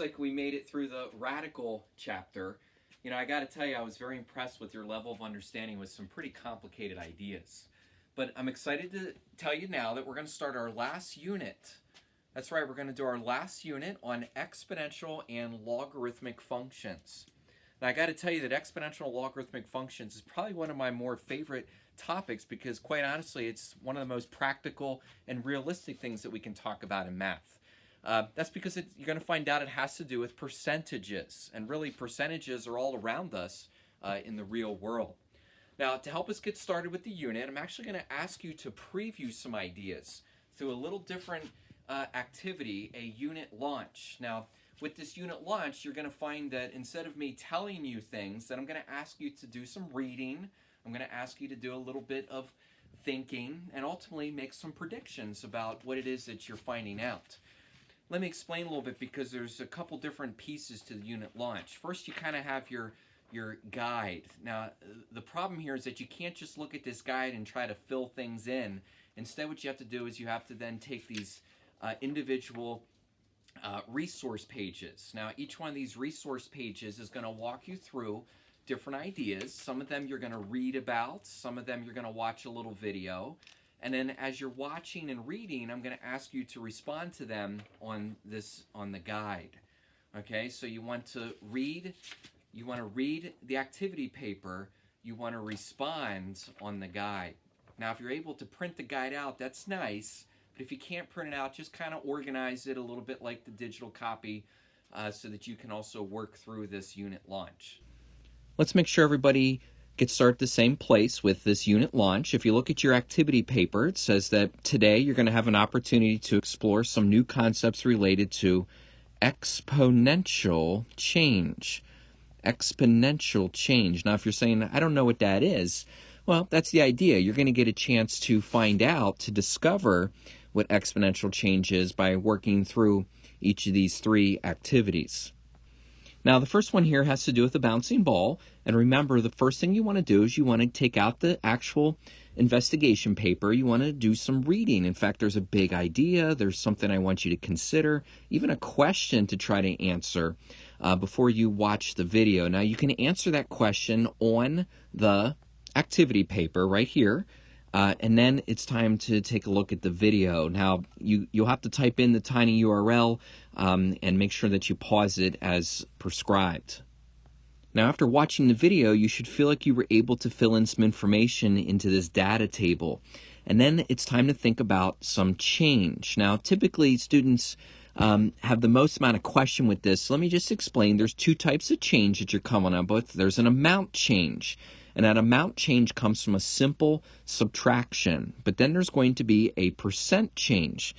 like we made it through the radical chapter. You know, I got to tell you, I was very impressed with your level of understanding with some pretty complicated ideas. But I'm excited to tell you now that we're going to start our last unit. That's right, we're going to do our last unit on exponential and logarithmic functions. Now, I got to tell you that exponential and logarithmic functions is probably one of my more favorite topics because, quite honestly, it's one of the most practical and realistic things that we can talk about in math. That's because you're going to find out it has to do with percentages, and really percentages are all around us in the real world. Now, to help us get started with the unit, I'm actually going to ask you to preview some ideas through a little different activity, a unit launch. Now, with this unit launch, you're going to find that instead of me telling you things, that I'm going to ask you to do some reading. I'm going to ask you to do a little bit of thinking and ultimately make some predictions about what it is that you're finding out. Let me explain a little bit because there's a couple different pieces to the unit launch. First, you kind of have your guide. Now, the problem here is that you can't just look at this guide and try to fill things in. Instead, what you have to do is you have to then take these individual resource pages. Now, each one of these resource pages is going to walk you through different ideas. Some of them you're going to read about, some of them you're going to watch a little video, and then as you're watching and reading, I'm going to ask you to respond to them on the guide. Okay, so you want to read the activity paper, you want to respond on the guide. Now, if you're able to print the guide out, that's nice. But if you can't print it out, just kind of organize it a little bit like the digital copy so that you can also work through this unit launch. Let's make sure everybody gets started at the same place with this unit launch. If you look at your activity paper, it says that today you're going to have an opportunity to explore some new concepts related to exponential change. Exponential change. Now, if you're saying, I don't know what that is, well, that's the idea. You're going to get a chance to find out, to discover what exponential change is by working through each of these three activities. Now, the first one here has to do with the bouncing ball. And remember, the first thing you want to do is you want to take out the actual investigation paper. You want to do some reading. In fact, there's a big idea. There's something I want you to consider, even a question to try to answer before you watch the video. Now, you can answer that question on the activity paper right here. And then it's time to take a look at the video. Now, you'll have to type in the tiny URL and make sure that you pause it as prescribed. Now, after watching the video, you should feel like you were able to fill in some information into this data table. And then it's time to think about some change. Now, typically, students have the most amount of question with this. So let me just explain. There's two types of change that you're coming up with. There's an amount change. And that amount change comes from a simple subtraction. But then there's going to be a percent change.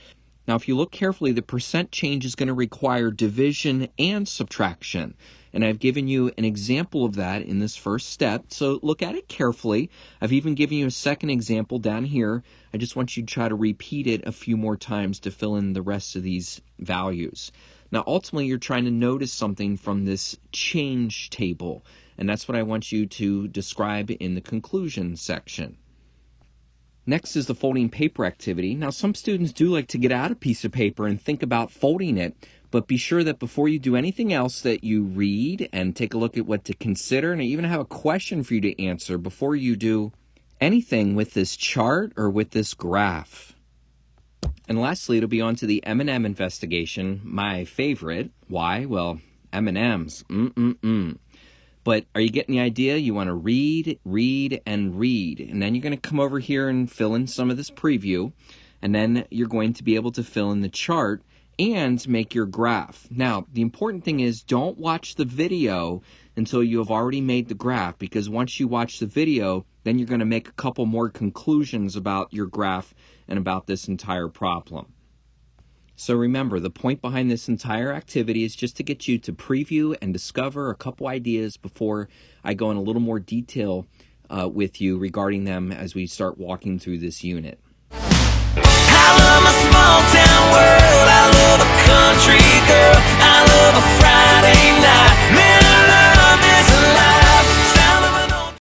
Now, if you look carefully, the percent change is going to require division and subtraction. And I've given you an example of that in this first step. So look at it carefully. I've even given you a second example down here. I just want you to try to repeat it a few more times to fill in the rest of these values. Now, ultimately, you're trying to notice something from this change table. And that's what I want you to describe in the conclusion section. Next is the folding paper activity. Now, some students do like to get out a piece of paper and think about folding it, but be sure that before you do anything else that you read and take a look at what to consider, and I even have a question for you to answer before you do anything with this chart or with this graph. And lastly, it'll be on to the M&M investigation, my favorite. Why? Well, M&Ms. But are you getting the idea? You want to read, and read. And then you're going to come over here and fill in some of this preview. And then you're going to be able to fill in the chart and make your graph. Now, the important thing is don't watch the video until you have already made the graph, because once you watch the video, then you're going to make a couple more conclusions about your graph and about this entire problem. So remember, the point behind this entire activity is just to get you to preview and discover a couple ideas before I go in a little more detail with you regarding them as we start walking through this unit.